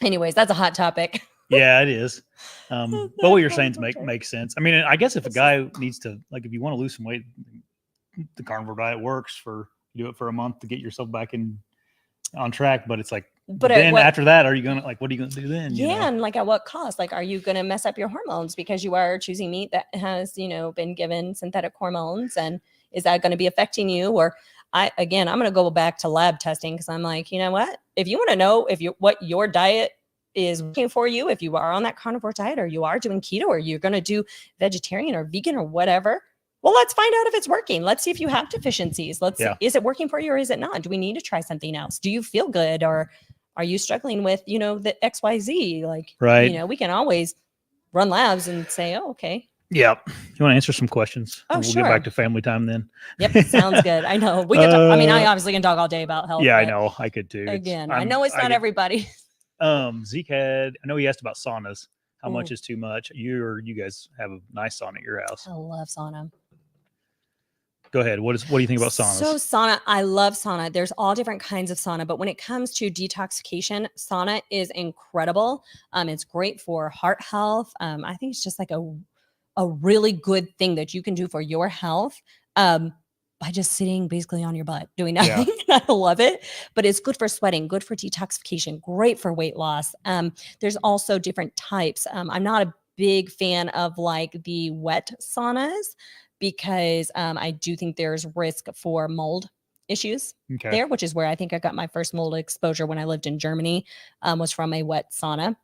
anyways, that's a hot topic. Yeah, it is. But what you're saying makes sense. I mean, I guess if a guy needs to, like, if you want to lose some weight, the carnivore diet works for, you do it for a month to get yourself back on track. But it's like, But then after that, are you going to what are you going to do then? Yeah. And like at what cost? Like, are you going to mess up your hormones because you are choosing meat that has, been given synthetic hormones? And is that going to be affecting you? Or I'm going to go back to lab testing, because I'm like, you know what? If you want to know what your diet is working for you, if you are on that carnivore diet, or you are doing keto, or you're going to do vegetarian or vegan or whatever, well, let's find out if it's working. Let's see if you have deficiencies. Let's see, is it working for you or is it not? Do we need to try something else? Do you feel good, or are you struggling with, the XYZ? Like, right. We can always run labs and say, oh, okay. Yep. You want to answer some questions? Oh, we'll sure. get back to family time then. Yep. Sounds good. I know we could talk, I obviously can talk all day about health. Yeah, I know. I could too. Again, I know it's not everybody. Zeke I know he asked about saunas. How much is too much? You guys have a nice sauna at your house. I love sauna. Go ahead. What do you think about saunas? So sauna, I love sauna. There's all different kinds of sauna, but when it comes to detoxification, sauna is incredible. It's great for heart health. I think it's just like a really good thing that you can do for your health. By just sitting basically on your butt doing nothing. Yeah. I love it, but it's good for sweating, good for detoxification, great for weight loss. There's also different types. I'm not a big fan of like the wet saunas, because I do think there's risk for mold issues there, which is where I think I got my first mold exposure when I lived in Germany, was from a wet sauna.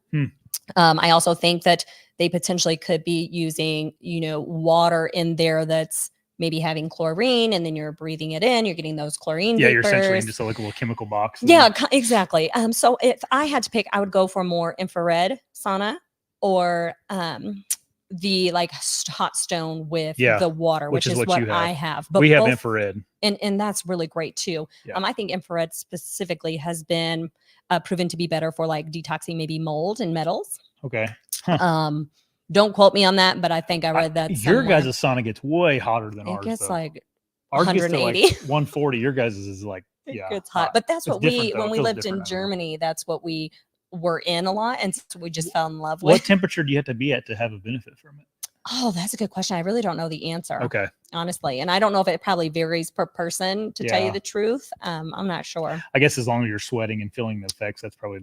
I also think that they potentially could be using, water in there that's maybe having chlorine, and then you're breathing it in, you're getting those chlorine vapors. You're essentially in just like a little chemical box. Yeah, exactly. So if I had to pick, I would go for more infrared sauna, or the like hot stone with the water, which is what I have. But we have infrared, and that's really great too. Yeah. I think infrared specifically has been proven to be better for like detoxing maybe mold and metals. Okay. Huh. Don't quote me on that, but I think I read that your guys' sauna gets way hotter than ours. It gets though. Like ours 180, gets to like 140. Your guys' is like it gets hot. But that's what when we lived in Germany, that's what we were in a lot, and so we just fell in love with. What temperature do you have to be at to have a benefit from it? Oh, that's a good question. I really don't know the answer. Okay. Honestly. And I don't know if it probably varies per person, to tell you the truth. I'm not sure. I guess as long as you're sweating and feeling the effects, that's probably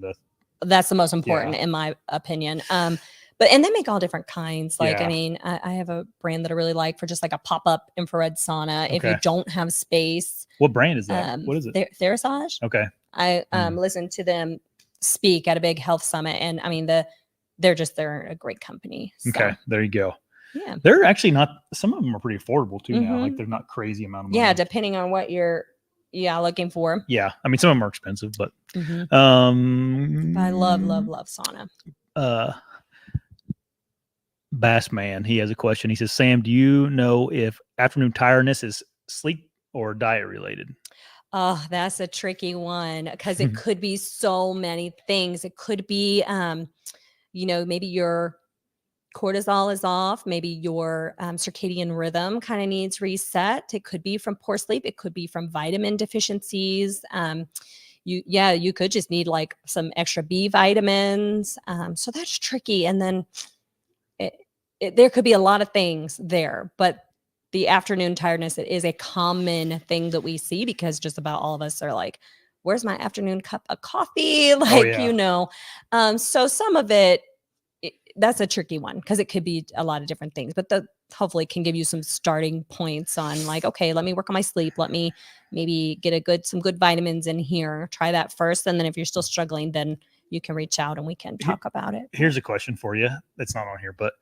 that's the most important in my opinion. And they make all different kinds. Like, I have a brand that I really like for just like a pop-up infrared sauna. If you don't have space. What brand is that? What is it? Therasage. Okay. I listened to them speak at a big health summit, and they're a great company. So. Okay. There you go. Yeah. They're actually some of them are pretty affordable too now. Like they're not crazy amount of money. Yeah, depending on what you're looking for. Yeah. I mean, some of them are expensive, but I love sauna. Bass Man, he has a question. He says, Sam, do you know if afternoon tiredness is sleep or diet related? Oh, that's a tricky one, because it could be so many things. It could be, maybe your cortisol is off. Maybe your circadian rhythm kind of needs reset. It could be from poor sleep. It could be from vitamin deficiencies. You could just need like some extra B vitamins. So that's tricky. And then there could be a lot of things there, but the afternoon tiredness, it is a common thing that we see, because just about all of us are like, where's my afternoon cup of coffee? So some of it, that's a tricky one, because it could be a lot of different things, but hopefully can give you some starting points on like, okay, let me work on my sleep. Let me maybe get some good vitamins in here. Try that first. And then if you're still struggling, then you can reach out and we can talk about it. Here's a question for you that's not on here, but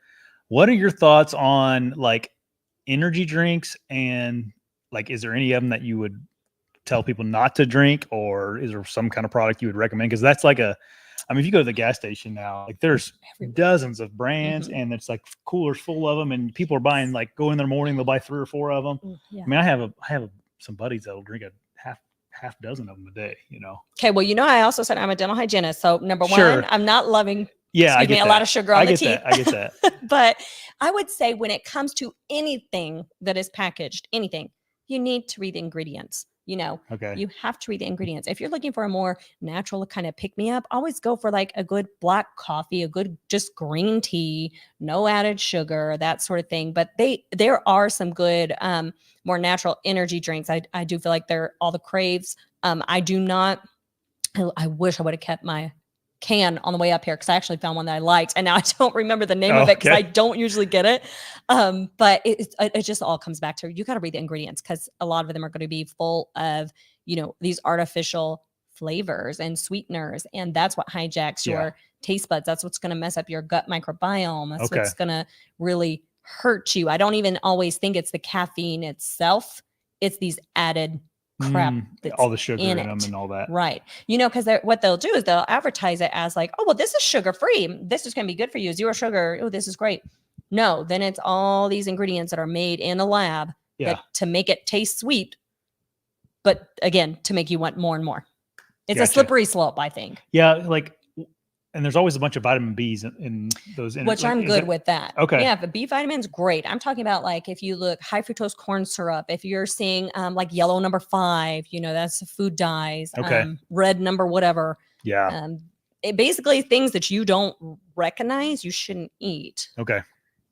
what are your thoughts on like energy drinks, and like, is there any of them that you would tell people not to drink, or is there some kind of product you would recommend? Because that's like if you go to the gas station now, like there's dozens of brands and it's like coolers full of them, and people are buying, like go in the morning, they'll buy 3 or 4 of them. Yeah. I mean, I have some buddies that'll drink a half dozen of them a day, Okay. Well, I also said I'm a dental hygienist. So number one, I'm not loving a lot of sugar on the teeth. I get that. But I would say when it comes to anything that is packaged, anything, you need to read the ingredients. Okay. You have to read the ingredients. If you're looking for a more natural kind of pick me up, always go for like a good black coffee, a good just green tea, no added sugar, that sort of thing. But there are some good, more natural energy drinks. I do feel like they're all the craves. I do not. I wish I would have kept my can on the way up here because I actually found one that I liked, and now I don't remember the name of it because I don't usually get it. But it just all comes back to you got to read the ingredients because a lot of them are going to be full of these artificial flavors and sweeteners, and that's what hijacks your taste buds. That's what's going to mess up your gut microbiome. That's what's going to really hurt you. I don't even always think it's the caffeine itself. It's these added crap that's all the sugar in them and all that, right? Because what they'll do is they'll advertise it as like, oh well, this is sugar free, this is going to be good for you, 0 sugar, oh this is great. No, then it's all these ingredients that are made in a lab to make it taste sweet, but again to make you want more and more. It's a slippery slope, I think. And there's always a bunch of vitamin B's in those. Which I'm good with that. Okay. Yeah, but B vitamin's great. I'm talking about like if you look high fructose corn syrup, if you're seeing like yellow number 5, that's food dyes. Red number whatever. Yeah. It basically things that you don't recognize you shouldn't eat. Okay.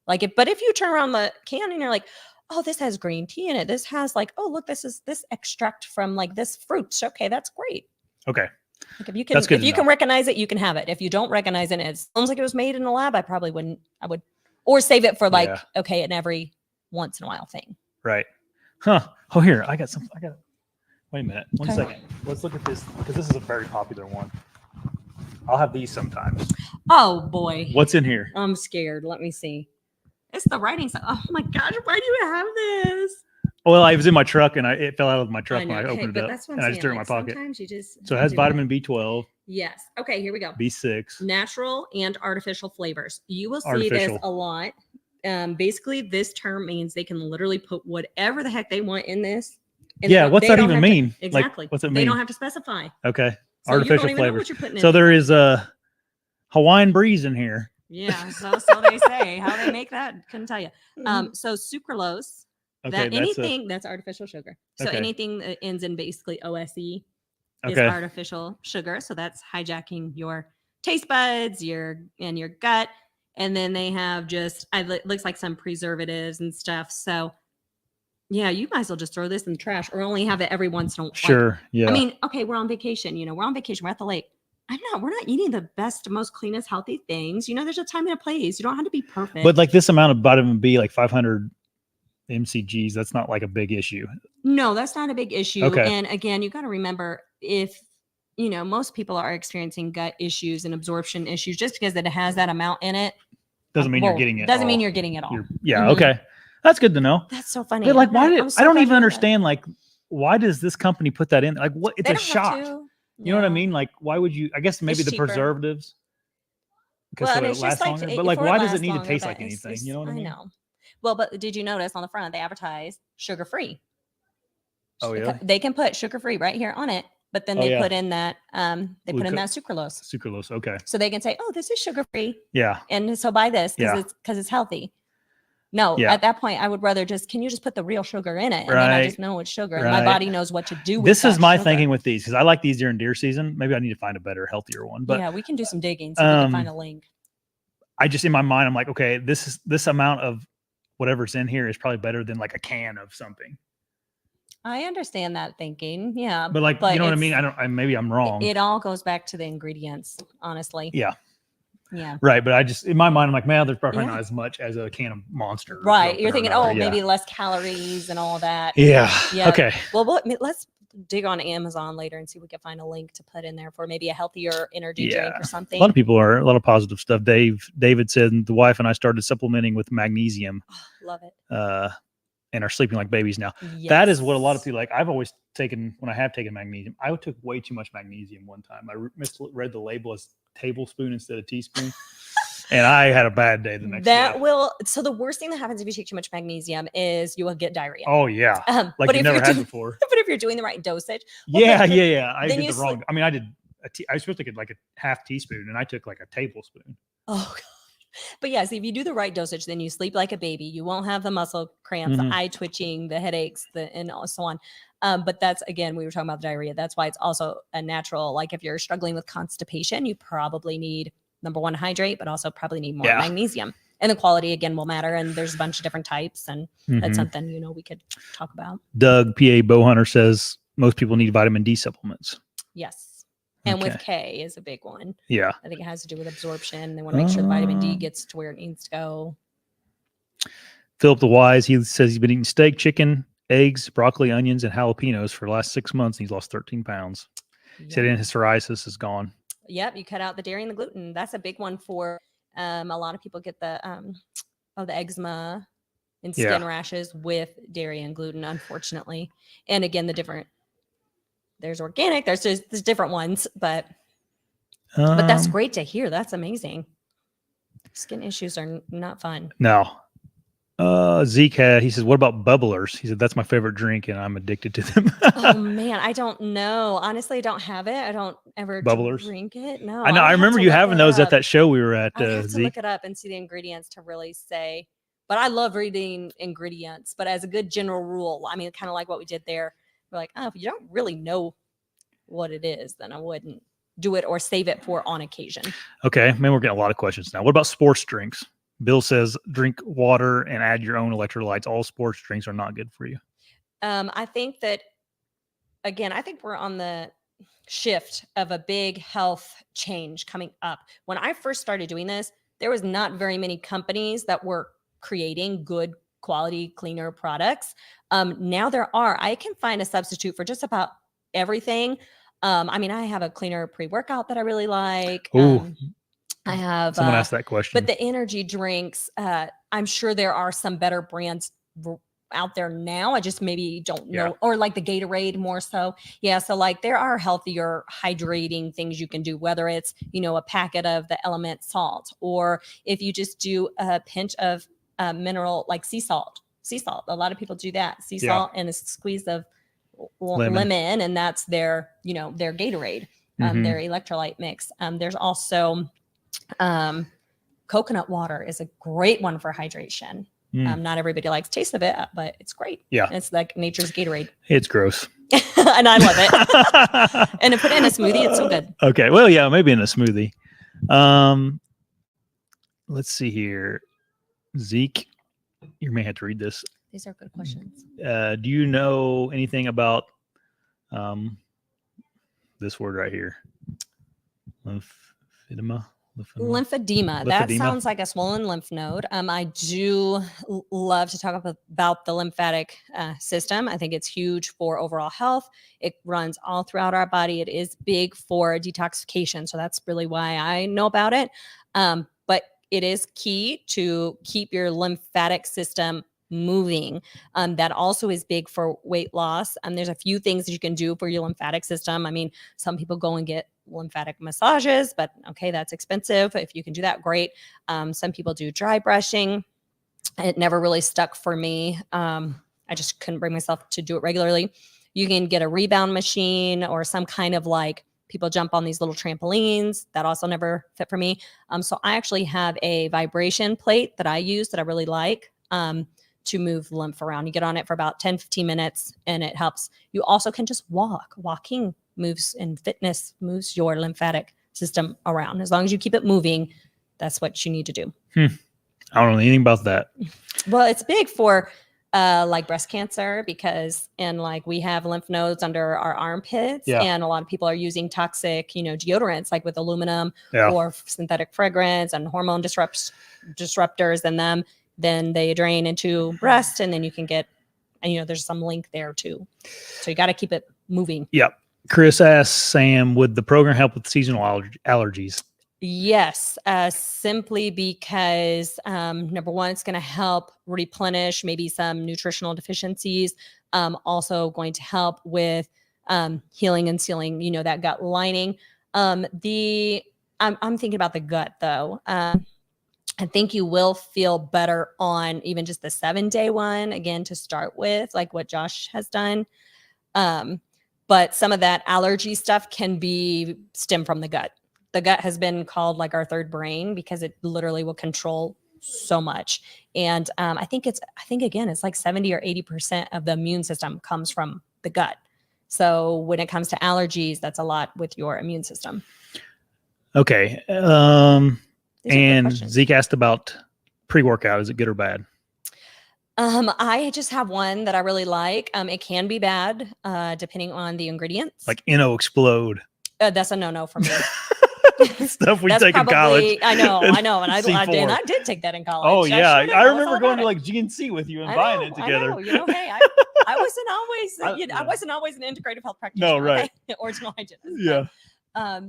But if you turn around the can and you're like, oh, this has green tea in it. This has like, oh, look, this is this extract from like this fruit. Okay, that's great. Okay. Like if you can recognize it, you can have it. If you don't recognize it, it sounds like it was made in a lab. I probably wouldn't. I would, or save it for like an every once in a while thing. Right. Huh. Oh, here I got some. Wait a minute. One second. Let's look at this because this is a very popular one. I'll have these sometimes. Oh boy. What's in here? I'm scared. Let me see. It's the writing stuff. Oh my gosh! Why do you have this? Well, I was in my truck and it fell out of my truck when I opened it up, and I just threw it in my pocket. Sometimes you just so it has vitamin B12. Yes. Okay, here we go. B6. Natural and artificial flavors. You will see this a lot. Basically, this term means they can literally put whatever the heck they want in this. What's that even mean? Exactly. Like, what's it mean? They don't have to specify. Okay. So artificial you don't even flavors. know what you're putting in. So there is a Hawaiian breeze in here. Yeah, so they say. How they make that, couldn't tell you. So sucralose, that's artificial sugar. So anything that ends in basically OSE is artificial sugar. So that's hijacking your taste buds, your gut. And then they have it looks like some preservatives and stuff. So yeah, you might as well just throw this in the trash or only have it every once in a while. Sure. Yeah. I mean, okay, we're on vacation, we're on vacation, we're at the lake. We're not eating the best, most cleanest, healthy things. There's a time and a place. You don't have to be perfect. But like this amount of vitamin B, like 500 mcgs, that's not like a big issue. No, that's not a big issue. Okay. And again, you got to remember if, most people are experiencing gut issues and absorption issues, just because it has that amount in it. Doesn't mean you're getting it. Doesn't mean you're getting it all. Okay. That's good to know. That's so funny. But like, I don't even understand, like, why does this company put that in? Like, what? It's a shot. You know what I mean? Like, why would you? I guess maybe the preservatives. Because it lasts longer. But like, why does it need to taste like anything? You know what I mean? I know. Well, but did you notice on the front they advertise sugar-free? Oh yeah. They can put sugar-free right here on it, but then they put in that put in that sucralose. Sucralose. Okay. So they can say, "Oh, this is sugar-free." Yeah. And so buy this because it's healthy. No, at that point, I would rather can you just put the real sugar in it? And then I just know it's sugar. And my body knows what to do with this. Is my thinking with these, because I like these during deer season. Maybe I need to find a better, healthier one. But yeah, we can do some digging so we can find a link. I just, in my mind, I'm like, okay, this amount of whatever's in here is probably better than like a can of something. I understand that thinking. Yeah. But you know what I mean? Maybe I'm wrong. It all goes back to the ingredients, honestly. Yeah. Yeah. Right. But I just, in my mind, I'm like, man, there's probably not as much as a can of Monster. Right. You're thinking, maybe less calories and all that. Yeah. Okay. Well, let's dig on Amazon later and see if we can find a link to put in there for maybe a healthier energy drink or something. A lot of positive stuff. David said the wife and I started supplementing with magnesium. Oh, love it. And are sleeping like babies now. Yes. That is what a lot of people like. I've always taken, when I have taken magnesium, I took way too much magnesium one time. I misread the label as tablespoon instead of teaspoon. And I had a bad day the next day. So the worst thing that happens if you take too much magnesium is you will get diarrhea. Oh yeah. Like you never had before. But if you're doing the right dosage. Yeah. I did the wrong. I mean, I was supposed to get like a half teaspoon and I took like a tablespoon. Oh God. But yes, if you do the right dosage, then you sleep like a baby. You won't have the muscle cramps, the eye twitching, the headaches, and so on. But that's, again, we were talking about the diarrhea. That's why it's also a natural, like if you're struggling with constipation, you probably need, number one, hydrate, but also probably need more magnesium. And the quality, again, will matter. And there's a bunch of different types. And that's something, we could talk about. Doug, PA Bowhunter, says most people need vitamin D supplements. Yes. And with K is a big one. Yeah. I think it has to do with absorption. They want to make sure the vitamin D gets to where it needs to go. Philip the Wise, he says he's been eating steak, chicken, eggs, broccoli, onions, and jalapenos for the last 6 months. And he's lost 13 pounds. He said his psoriasis is gone. Yep. You cut out the dairy and the gluten. That's a big one for a lot of people get the eczema and skin rashes with dairy and gluten, unfortunately. And again, there's organic, there's different ones, but that's great to hear. That's amazing. Skin issues are not fun. No. Zeke he says, what about bubblers? He said, that's my favorite drink and I'm addicted to them. Oh man, I don't know. Honestly, I don't have it. I don't ever drink it. No. I know. I remember you having those at that show we were at. I have to look it up and see the ingredients to really say, but I love reading ingredients, but as a good general rule, I mean, kind of like what we did there. We're like, oh, if you don't really know what it is, then I wouldn't do it or save it for on occasion. Okay. Man, we're getting a lot of questions now. What about sports drinks? Bill says, drink water and add your own electrolytes. All sports drinks are not good for you. I think that, again, I think we're on the shift of a big health change coming up. When I first started doing this, there was not very many companies that were creating good quality, cleaner products. Now there are. I can find a substitute for just about everything. I mean, I have a cleaner pre-workout that I really like. I have someone asked that question. But the energy drinks, I'm sure there are some better brands out there now. I just maybe don't know, or like the Gatorade more so. Yeah. So like there are healthier hydrating things you can do, whether it's, a packet of the element salt, or if you just do a pinch of mineral like sea salt. A lot of people do that. Sea salt and a squeeze of lemon, and that's their Gatorade, their electrolyte mix. There's also coconut water is a great one for hydration. Not everybody likes the taste of it, but it's great. Yeah. It's like nature's Gatorade. It's gross. And I love it. And to put it in a smoothie, it's so good. Okay. Well, yeah, maybe in a smoothie. Let's see here. Zeke, you may have to read this. These are good questions. Do you know anything about this word right here? Lymphedema. That sounds like a swollen lymph node. I do love to talk about the lymphatic system. I think it's huge for overall health. It runs all throughout our body. It is big for detoxification. So that's really why I know about it. But it is key to keep your lymphatic system moving. That also is big for weight loss. There's a few things that you can do for your lymphatic system. I mean, some people go and get lymphatic massages, but okay, that's expensive. If you can do that, great. Some people do dry brushing. It never really stuck for me. I just couldn't bring myself to do it regularly. You can get a rebound machine or some kind of like people jump on these little trampolines. That also never fit for me. So I actually have a vibration plate that I use that I really like. To move lymph around. You get on it for about 10, 15 minutes and it helps. You also can just walk. Walking moves, and fitness moves your lymphatic system around. As long as you keep it moving, that's what you need to do. I don't know anything about that. Well, it's big for like breast cancer because, and like we have lymph nodes under our armpits and a lot of people are using toxic, deodorants like with aluminum or synthetic fragrance and hormone disruptors in them. Then they drain into breast and then you can get, and there's some link there too. So you got to keep it moving. Yep. Chris asks Sam, would the program help with seasonal allergies? Yes. Simply because number one, it's going to help replenish maybe some nutritional deficiencies. Also going to help with healing and sealing, that gut lining. I'm thinking about the gut though. I think you will feel better on even just the 7-day one, again, to start with, like what Josh has done. But some of that allergy stuff can be stem from the gut. the gut has been called like our third brain because it literally will control so much. And I think again, it's like 70 or 80% of the immune system comes from the gut. So when it comes to allergies, that's a lot with your immune system. Okay. These are good And questions. Zeke asked about pre-workout. Is it good or bad? I just have one that I really like. It can be bad, depending on the ingredients. Like Explode. That's a no for me. Stuff we That's take in college. I know, and I C4. did take that in college. Oh yeah, I was remember all going to about like GNC with you and it. buying it together. I know. You know, hey, I wasn't always, Yeah. I wasn't always an integrative health practitioner. No, right. Okay? Original hygienist. Yeah.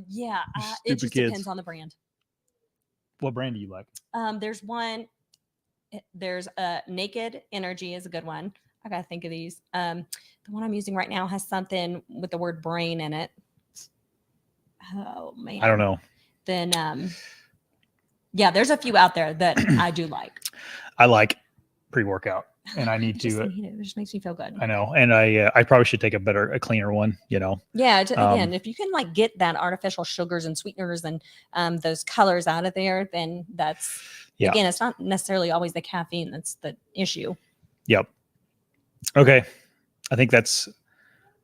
Yeah. Stupid It just kids. depends on the brand. What brand do you like? There's one. There's Naked Energy is a good one. I gotta think of these. The one I'm using right now has something with the word brain in it. Oh man, I don't know. Then yeah, there's a few out there that I do like. I like pre-workout, and I need to. It just makes me feel good. I know, and I probably should take a cleaner one. You know. Yeah. Again, if you can like get that artificial sugars and sweeteners and those colors out of there, then that's again, it's not necessarily always the caffeine that's the issue. Yep. Okay, I think that's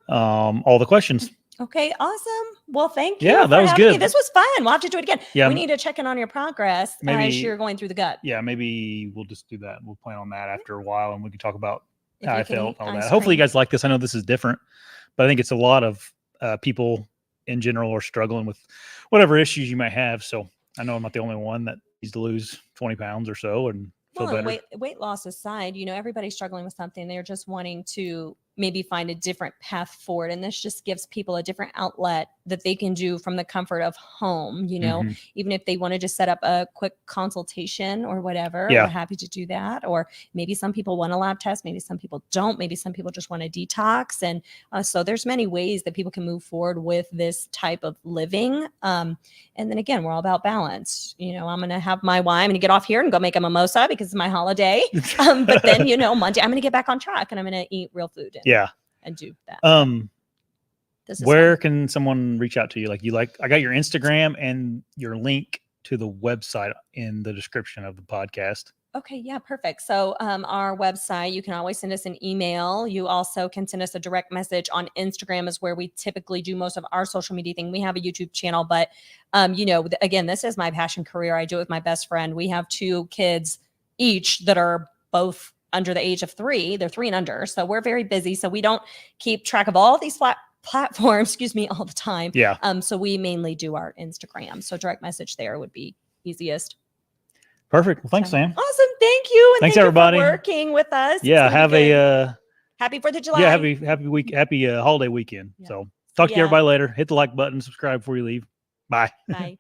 all the questions. Okay, awesome. Well, thank you. Yeah, that was good. Me. This was fun. We'll have to do it again. Yeah, we need to check in on your progress as you're going through the gut. Yeah, maybe we'll just do that. We'll plan on that after a while, and we can talk about how I felt, all that. Hopefully, you guys like this. I know this is different, but I think it's a lot of people in general are struggling with whatever issues you might have. So I know I'm not the only one that needs to lose 20 pounds or so and feel better. Weight loss aside, you know, everybody's struggling with something. They're just wanting to maybe find a different path forward. And this just gives people a different outlet that they can do from the comfort of home, you know, even if they want to just set up a quick consultation or whatever, we're happy to do that. Or maybe some people want a lab test, maybe some people don't, maybe some people just want a detox. And so there's many ways that people can move forward with this type of living. And then again, we're all about balance. You know, I'm going to have my wine, I'm going to get off here and go make a mimosa because it's my holiday. But then, you know, Monday, I'm going to get back on track and I'm going to eat real food. And do that. Where can someone reach out to you? I got your Instagram and your link to the website in the description of the podcast. Okay. Yeah, perfect. So our website, you can always send us an email. You also can send us a direct message on Instagram is where we typically do most of our social media thing. We have a YouTube channel, but you know, again, this is my passion career. I do it with my best friend. We have 2 kids each that are both under the age of 3. They're 3 and under. So we're very busy. So we don't keep track of all these platforms, all the time. Yeah. So we mainly do our Instagram. So direct message there would be easiest. Perfect. Well, thanks, Sam. Awesome. Thank you. And thanks everybody for working with us. Yeah. Have a happy 4th of July. Yeah. Happy holiday weekend. Yeah. So talk to you everybody later. Hit the like button, subscribe before you leave. Bye. Bye.